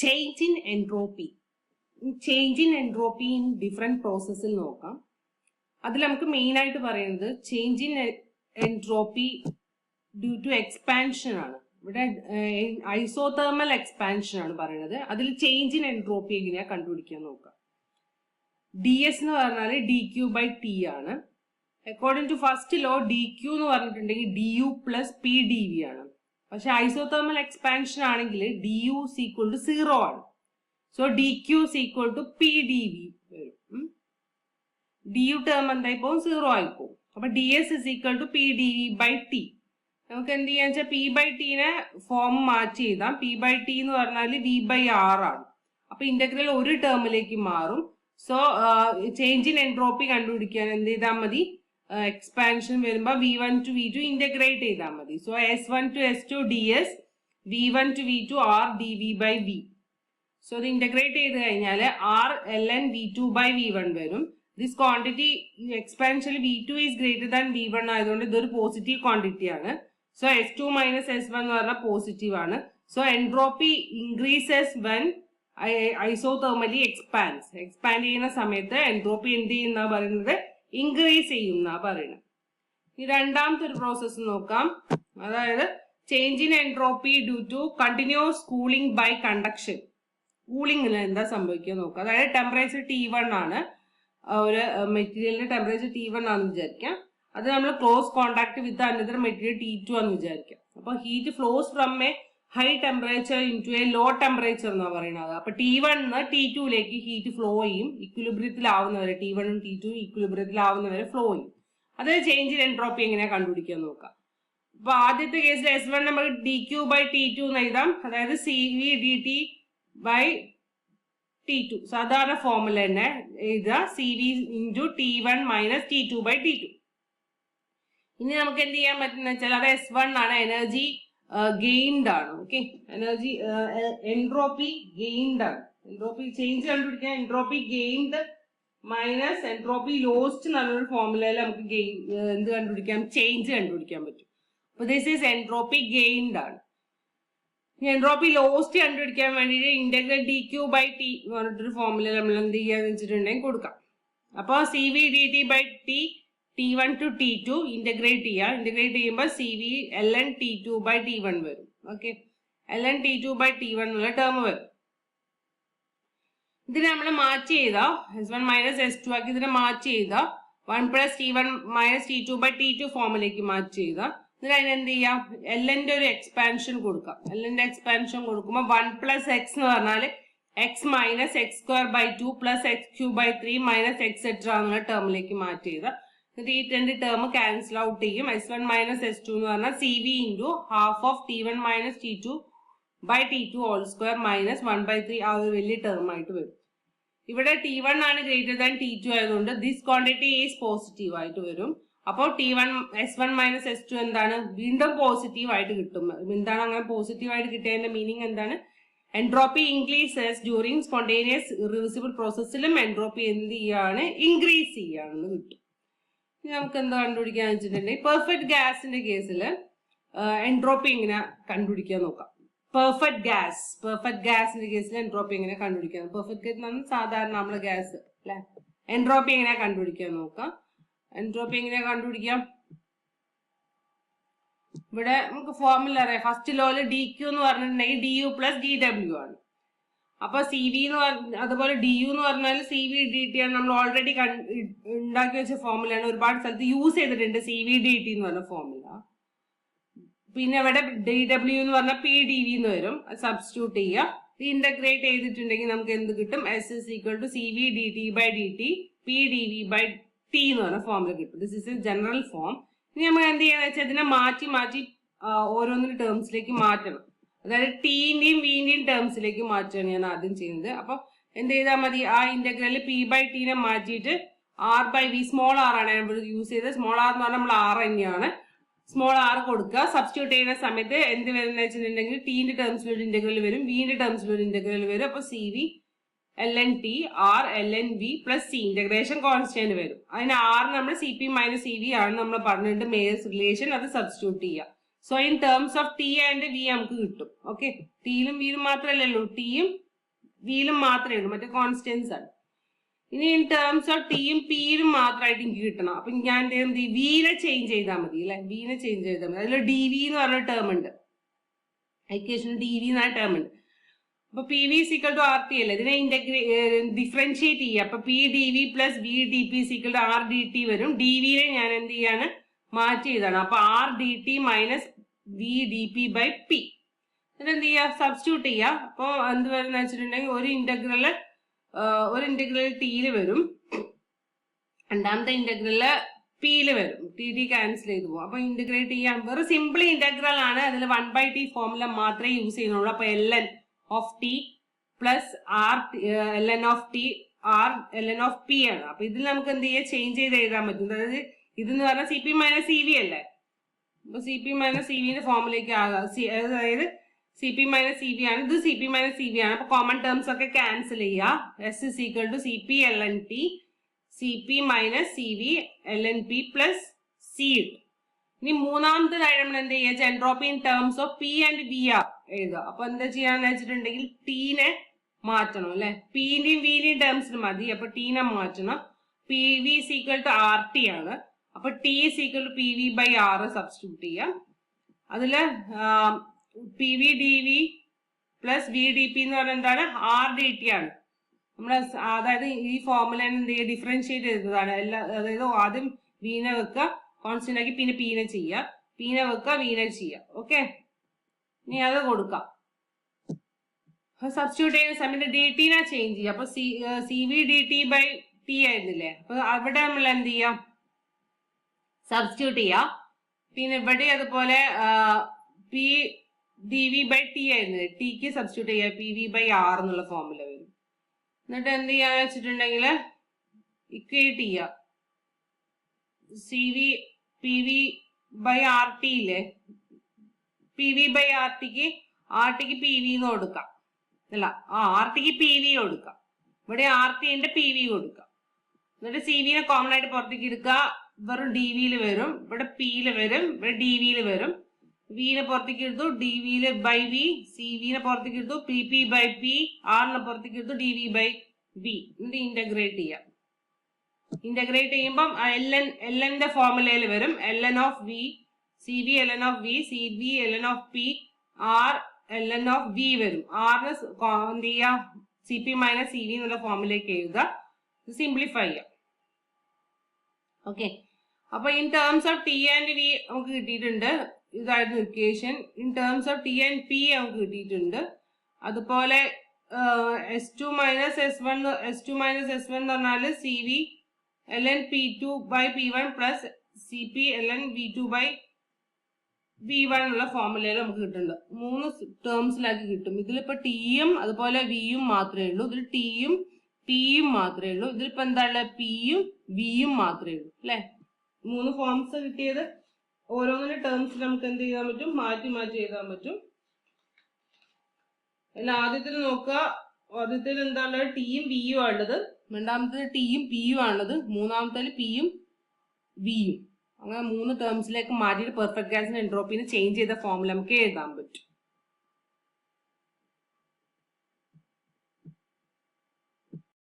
Change in entropy. Change in entropy in different പ്രോസസ്സിൽ നോക്കാം. അതിൽ നമുക്ക് മെയിൻ ആയിട്ട് പറയുന്നത് change in entropy due to expansion ആണ്. ഇവിടെ ഐസോതേർമൽ എക്സ്പാൻഷൻ ആണ് പറയുന്നത്. അതിൽ ചേഞ്ച് ഇൻ എൻട്രോപ്പി എങ്ങനെയാ കണ്ടുപിടിക്കാൻ നോക്കാം. ഡി എസ് എന്ന് പറഞ്ഞാൽ ഡി ക്യൂ ബൈ ടി ആണ്. According to first law D Q എന്ന് പറഞ്ഞിട്ടുണ്ടെങ്കിൽ D U plus P D V ആണ്. പക്ഷെ ഐസോതേർമൽ എക്സ്പാൻഷൻ ആണെങ്കിൽ D U is equal to 0 ആണ്. So D Q is equal to P D V വരും. D U term എന്തായി പോകും? 0 ആയി പോകും. അപ്പൊ D S is equal to P D V by T. നമുക്ക് എന്ത് ചെയ്യാന്ന് വെച്ചാൽ പി ബൈ ടീനെ ഫോം മാറ്റി എഴുതാം. പി ബൈ ടി എന്ന് പറഞ്ഞാൽ വി ബൈ ആർ ആണ്. അപ്പൊ ഇന്റഗ്രൽ ഒരു ടേമിലേക്ക് മാറും. സോ ചേഞ്ച് ഇൻ എൻട്രോപ്പി കണ്ടുപിടിക്കാൻ എന്ത് ചെയ്താൽ മതി? എക്സ്പാൻഷൻ വരുമ്പോ V1 to V2 ഇന്റഗ്രേറ്റ് ചെയ്താൽ മതി. So S1 to S2 ds V1 to V2 R dV by V. So ഇത് ഇന്റഗ്രേറ്റ് ചെയ്ത് കഴിഞ്ഞാൽ R ln V2 by V1 വരും. This quantity expansion V2 is greater than V1 ആയതുകൊണ്ട് ഇതൊരു positive quantity ആണ്. So S2 minus S1 എന്ന് പറഞ്ഞാൽ positive ആണ്. So entropy increases when isothermally expand ചെയ്യുന്ന സമയത്ത് എൻട്രോപ്പി എന്ത് ചെയ്യുന്ന പറയുന്നത്? ഇൻക്രീസ് ചെയ്യുന്ന പറയുന്നത്. ഈ രണ്ടാമത്തെ ഒരു പ്രോസസ്സ് നോക്കാം. അതായത് change in entropy due to continuous cooling by conduction. കൂളിംഗിൽ എന്താ സംഭവിക്കുക നോക്കാം. അതായത് ടെമ്പറേച്ചർ T1 ആണ്. ഒരു മെറ്റീരിയലിന്റെ ടെമ്പറേച്ചർ T1 ആണെന്ന് വിചാരിക്കാം. അത് നമ്മൾ close contact with another material T2 ആണെന്ന് വിചാരിക്കാം. അപ്പൊ heat flows from a high temperature into a low temperature എന്നാ പറയുന്നത്. അപ്പൊ T1 T2ലേക്ക് ഹീറ്റ് ഫ്ലോ ചെയ്യും. ഇക്വിലിബ്രിയത്തിലാവുന്നവരെ T1 ഉം T2 ഇക്വിലിബ്രിയത്തിലാവുന്നവരെ ഫ്ലോ ചെയ്യും. അതായത് ചേഞ്ച് ഇൻ എൻട്രോപ്പി എങ്ങനെയാ കണ്ടുപിടിക്കാൻ നോക്കാം. അപ്പൊ ആദ്യത്തെ കേസിൽ S1 നമുക്ക് ഡി ക്യൂ ബൈ T2 എന്ന് എഴുതാം. അതായത് C V D T by T2 സാധാരണ ഫോർമുല തന്നെ എഴുതുക. C V into T1 minus T2 by T2. ഇനി നമുക്ക് എന്ത് ചെയ്യാൻ പറ്റുന്ന വെച്ചാൽ അത് S1 ആണ്, എനർജി ഗെയിൻഡ് ആണ്. ഓക്കെ, എനർജി എൻട്രോപ്പി ഗെയിൻഡ് ആണ്. എൻട്രോപ്പി ചേഞ്ച് കണ്ടുപിടിക്കാൻ entropy gained minus entropy lost നല്ലൊരു ഫോർമുലയിൽ നമുക്ക് എന്ത് കണ്ടുപിടിക്കാം? ചേഞ്ച് കണ്ടുപിടിക്കാൻ പറ്റും. അപ്പൊ ദിസ് ഈസ് എൻട്രോപ്പി ഗെയിൻഡ് ആണ്. എൻട്രോപ്പി ലോസ്റ്റ് കണ്ടുപിടിക്കാൻ വേണ്ടിയിട്ട് integral D Q by T എന്ന് പറഞ്ഞിട്ടൊരു ഫോർമുല നമ്മൾ എന്ത് ചെയ്യാന്ന് വെച്ചിട്ടുണ്ടെങ്കിൽ കൊടുക്കാം. അപ്പൊ C V D T by T T1 to T2 integrate ചെയ്യുക. ഇന്റഗ്രേറ്റ് ചെയ്യുമ്പോൾ C V ln T2 by T1 വരും. Okay, ln T2 by T1 എന്നുള്ള ടേം വരും. ഇതിനെ നമ്മൾ മാറ്റി ചെയ്താ S1 മൈനസ് S2 ആക്കി ഇതിനെ മാറ്റി ചെയ്താ 1 plus T1 minus T2 by T2 ഫോമിലേക്ക് മാറ്റി ചെയ്താ ഇതിന് അതിനെന്ത് ചെയ്യാം? lnന്റെ ഒരു എക്സ്പാൻഷൻ കൊടുക്കാം. lnന്റെ എക്സ്പാൻഷൻ കൊടുക്കുമ്പോൾ 1 പ്ലസ് x എന്ന് പറഞ്ഞാല് x minus x square by 2 plus x cube by 3 minus etcetera എന്നുള്ള ടേമിലേക്ക് മാറ്റി ചെയ്താ ഈ രണ്ട് ടേം ക്യാൻസൽ ഔട്ട് ചെയ്യും. S1 മൈനസ് S2 എന്ന് പറഞ്ഞാൽ C V into half of T1 minus T2 by T2 whole square minus 1/3 ആ ഒരു വലിയ ടേം ആയിട്ട് വരും. ഇവിടെ T1 ആണ് ഗ്രേറ്റർ ദാൻ T2 ആയതുകൊണ്ട് ദിസ് ക്വാണ്ടിറ്റി ഈസ് പോസിറ്റീവ് ആയിട്ട് വരും. അപ്പോൾ S1 മൈനസ് S2 എന്താണ്? വീണ്ടും പോസിറ്റീവ് ആയിട്ട് കിട്ടും. എന്താണ് അങ്ങനെ പോസിറ്റീവ് ആയിട്ട് കിട്ടിയതിന്റെ മീനിങ് എന്താണ്? Entropy increases during spontaneous irreversible പ്രോസസ്സിലും എൻട്രോപ്പി എന്ത് ചെയ്യാണ്? ഇൻക്രീസ് ചെയ്യാണെന്ന് കിട്ടും. നമുക്ക് എന്താ കണ്ടുപിടിക്കാന്ന് വെച്ചിട്ടുണ്ടെങ്കിൽ പെർഫെക്റ്റ് ഗ്യാസിന്റെ കേസിൽ എൻട്രോപ്പി എങ്ങനെ കണ്ടുപിടിക്കാൻ നോക്കാം. പെർഫെക്റ്റ് ഗ്യാസിന്റെ കേസിൽ എൻട്രോപ്പി എങ്ങനെ കണ്ടുപിടിക്കാം? പെർഫെക്റ്റ് ഗ്യാസ് സാധാരണ നമ്മളെ ഗ്യാസ് അല്ലെ. എൻട്രോപ്പി എങ്ങനെ കണ്ടുപിടിക്കാൻ നോക്കാം. എൻട്രോപ്പി എങ്ങനെ കണ്ടുപിടിക്കാം? ഇവിടെ നമുക്ക് ഫോർമുല അറിയാം. ഫസ്റ്റ് ലോയില് ഡി ക്യൂ എന്ന് പറഞ്ഞിട്ടുണ്ടെങ്കിൽ D U plus D W ആണ്. അപ്പൊ സി വി എന്ന് അതുപോലെ ഡി യു എന്ന് പറഞ്ഞാൽ സി വി ഡി ടി ആണ്. നമ്മൾ ഓൾറെഡി ഉണ്ടാക്കി വെച്ച ഫോർമുലയാണ്. ഒരുപാട് സ്ഥലത്ത് യൂസ് ചെയ്തിട്ടുണ്ട് സി വി ഡി ടി എന്ന് പറഞ്ഞ ഫോർമുല. പിന്നെ ഇവിടെ ഡി ഡബ്ല്യു എന്ന് പറഞ്ഞാൽ പി ഡി വി എന്ന് വരും. സബ്സ്റ്റിറ്റ്യൂട്ട് ചെയ്യുക. ഇന്റഗ്രേറ്റ് ചെയ്തിട്ടുണ്ടെങ്കിൽ നമുക്ക് എന്ത് കിട്ടും? S is equal to C V D T by D T P D V by T എന്ന് പറഞ്ഞ ഫോർമുല കിട്ടും. This is a general form. ഇനി നമ്മൾ എന്ത് ചെയ്യാന്ന് വെച്ചാൽ ഇതിനെ മാറ്റി ഓരോന്നിന്റെ ടേംസിലേക്ക് മാറ്റണം. അതായത് ടീന്റെയും വിന്റെയും ടേംസിലേക്ക് മാറ്റുകയാണ് ഞാൻ ആദ്യം ചെയ്യുന്നത്. അപ്പൊ എന്ത് ചെയ്താൽ മതി? ആ ഇന്റഗ്രലിൽ പി ബൈ ടീനെ മാറ്റിയിട്ട് R by V small R ആണ് യൂസ് ചെയ്തത്. സ്മോൾ ആർ എന്ന് പറഞ്ഞാൽ നമ്മൾ ആർ തന്നെയാണ്. സ്മോൾ ആർ കൊടുക്കുക. സബ്സ്റ്റിറ്റ്യൂട്ട് ചെയ്യുന്ന സമയത്ത് എന്ത് വരുന്ന വെച്ചിട്ടുണ്ടെങ്കിൽ ടീന്റെ ടേംസിൽ ഒരു ഇന്റഗ്രൽ വരും, വിന്റെ ടേംസിൽ ഒരു ഇന്റഗ്രൽ വരും. അപ്പൊ C V ln t r ln v plus C integration constant വരും. അതിന് ആർ നമ്മൾ C P minus C V ആണ് നമ്മൾ പറഞ്ഞിട്ട് മേയേഴ്സ് റിലേഷൻ. അത് സബ്സ്റ്റിറ്റ്യൂട്ട് ചെയ്യുക. So in terms of T and V നമുക്ക് കിട്ടും. ഓക്കെ, ടിയിലും വിയിലും മാത്രമല്ലല്ലോ, ടിയും വിയിലും മാത്രമേ ഉള്ളൂ, മറ്റേ കോൺസ്റ്റൻസ് ആണ്. ഇനി ഇൻ ടേംസ് ഓഫ് ടിയും പിയിലും മാത്രമായിട്ട് എനിക്ക് കിട്ടണം. അപ്പൊ ഞാൻ എന്ത് ചെയ്യും, വിനെ ചേഞ്ച് ചെയ്താൽ മതി അല്ലെ, വിനെ ചേഞ്ച് ചെയ്താൽ മതി. അതിൽ ഡി വി എന്ന് പറഞ്ഞ ടേം ഉണ്ട്, ഇക്വേഷൻ ഡി വി എന്ന ടേം ഉണ്ട്. അപ്പൊ P V equal to R T അല്ലേ, ഇതിനെ ഡിഫറൻഷിയേറ്റ് ചെയ്യുക. അപ്പൊ P D V plus V D P equal to R D T വരും. ഡി വിനെ ഞാൻ എന്ത് ചെയ്യാണ്, മാറ്റി ചെയ്താണ്. അപ്പൊ R D T minus V D P by P. എന്നിട്ട് എന്ത് ചെയ്യുക, സബ്സ്റ്റിറ്റ്യൂട്ട് ചെയ്യുക. അപ്പൊ എന്ത് വരുന്ന വെച്ചിട്ടുണ്ടെങ്കിൽ ഒരു ഇന്റഗ്രല് ടിയില് വരും, രണ്ടാമത്തെ ഇന്റഗ്രല് പിയില് വരും. ടി ക്യാൻസൽ ചെയ്ത് പോകും. അപ്പൊ ഇന്റഗ്രേറ്റ് ചെയ്യാൻ വെറും സിമ്പിൾ ഇന്റഗ്രൽ ആണ്. അതിൽ 1/t ഫോർമുല മാത്രമേ യൂസ് ചെയ്യുന്നുള്ളൂ. അപ്പൊ ln of T plus R ln of T R ln of P ആണ്. അപ്പൊ ഇതിൽ നമുക്ക് എന്ത് ചെയ്യാം, ചേഞ്ച് ചെയ്ത് എഴുതാൻ പറ്റും. അതായത് ഇതെന്ന് പറഞ്ഞാൽ C P minus C V അല്ലേ. അപ്പൊ സി പി മൈനസ് സി വിന്റെ ഫോമിലേക്ക് ആകാം. അതായത് C P minus C V ആണ്, ഇത് C P minus C V ആണ്. അപ്പൊ കോമൺ ടേംസ് ഒക്കെ ക്യാൻസൽ ചെയ്യുക. S is equal to C P L N T C P minus C V L N P plus C. ഇനി മൂന്നാമത്തേതായിട്ട് നമ്മൾ എന്ത് ചെയ്യുക, entropy in terms of P and V R എഴുതുക. അപ്പൊ എന്താ ചെയ്യാന്ന് വെച്ചിട്ടുണ്ടെങ്കിൽ ടീനെ മാറ്റണം അല്ലെ, പിന്റെയും വിന്റെയും ടേംസിന് മതി. അപ്പൊ ടീനെ മാറ്റണം. P V is equal to R T ആണ്. അപ്പൊ T is equal to P V by R substitute ചെയ്യാം. അതില് P V D V plus V D P എന്ന് പറഞ്ഞാൽ എന്താണ്, ആർ ഡി ടി ആണ്. നമ്മള് അതായത് ഈ ഫോർമുല എന്ത് ചെയ്യുക, ഡിഫറൻഷിയേറ്റ് ചെയ്തതാണ്. അതായത് ആദ്യം വീനെ വെക്കുക, കോൺസ്റ്റന്റ് ആക്കി, പിന്നെ പീനെ ചെയ്യുക, പീനെ വെക്കുക, വീനെ ചെയ്യുക. ഓക്കെ, ഇനി അത് കൊടുക്കാം. സബ്സ്റ്റിറ്റ്യൂട്ട് ചെയ്യുന്ന സമയത്ത് ഡി ടിനെ ചേഞ്ച് ചെയ്യുക. അപ്പൊ C V D T by T ആയിരുന്നില്ലേ, അപ്പൊ അവിടെ നമ്മൾ എന്ത് ചെയ്യാം, സബ്സ്റ്റിറ്റ്യൂട്ട് ചെയ്യാം. പിന്നെ ഇവിടെ അതുപോലെ P D V by T ആയിരുന്നില്ലേ, ടിക്ക് സബ്സ്റ്റിറ്റ്യൂട്ട് ചെയ്യുക, പി വി ബൈ ആർ എന്നുള്ള ഫോർമുല വരും. എന്നിട്ട് എന്ത് ചെയ്യാന്ന് വെച്ചിട്ടുണ്ടെങ്കിൽ ഇക്വേറ്റ് ചെയ്യുക. C V P V by R T ഇല്ലേ, പി വി ബൈ ആർ ടിക്ക് പി വി എന്ന് കൊടുക്കാം അല്ല, ആർ ടിക്ക് പി വി കൊടുക്കാം. ഇവിടെ ആർ ടിന്റെ പി വി കൊടുക്കാം. എന്നിട്ട് സി വിനെ കോമൺ ആയിട്ട് പുറത്തേക്ക് എടുക്കുക, വെറും ഡി വിയിൽ വരും. ഇവിടെ പിയില് വരും, ഇവിടെ ഡി വിയിൽ വരും. വിനെ പുറത്തേക്ക് എടുത്തു, ഡി വിയില് ബൈ വി, സി വിനെ പുറത്തേക്ക് എടുത്തു, പി പി ബൈ പി, ആറിനെ പുറത്തേക്ക് എടുത്തു, ഡി വി ബൈ വി. എന്നിട്ട് ഇന്റഗ്രേറ്റ് ചെയ്യാം. ഇന്റഗ്രേറ്റ് ചെയ്യുമ്പം എൽ എന്റെ ഫോർമുലയിൽ വരും. L N of V, C V L N of V, C V L N of P, R L N of V വരും. ആറിന് എന്ത് ചെയ്യാം, C P minus C V എന്നുള്ള ഫോമിലേക്ക് എഴുതുക, സിംപ്ലിഫൈ ചെയ്യാം. ഓക്കെ, അപ്പൊ in terms of T and V നമുക്ക് കിട്ടിയിട്ടുണ്ട്. ഇതായിരുന്നു equation. In terms of T and P നമുക്ക് കിട്ടിയിട്ടുണ്ട്. അതുപോലെ S two minus S one എന്ന് പറഞ്ഞാല് C V L N P two by P one plus C P L N V two by V one എന്നുള്ള ഫോർമുലയിൽ നമുക്ക് കിട്ടുന്നുണ്ട്. 3 ടേംസിലാക്കി കിട്ടും. ഇതിലിപ്പോ ടിയും അതുപോലെ വിയും മാത്രമേ ഉള്ളൂ. ഇതിൽ ടിയും പിയും മാത്രമേ ഉള്ളൂ. ഇതിലിപ്പോ എന്താ ഉള്ളത്, പിയും വിയും മാത്രമേ ഉള്ളൂ അല്ലെ. 3 ഫോംസ് കിട്ടിയത്. ഓരോന്നിന്റെ ടേംസ് നമുക്ക് എന്ത് ചെയ്യാൻ പറ്റും, മാറ്റി മാറ്റി എഴുതാൻ പറ്റും. അതിൽ ആദ്യത്തിൽ നോക്കുക, ആദ്യത്തിൽ എന്താ ഉള്ളത്, ടിയും വിയും ആണുള്ളത്. രണ്ടാമത്തേത് ടിയും പിയും ആണുള്ളത്. മൂന്നാമത്തേൽ പിയും വിയും. അങ്ങനെ 3 ടേംസിലേക്ക് മാറ്റിയിട്ട് പെർഫെക്റ്റ് ഗ്യാസിന്റെ എൻട്രോപ്പിനെ ചേഞ്ച് ചെയ്ത ഫോമിൽ നമുക്ക് എഴുതാൻ പറ്റും.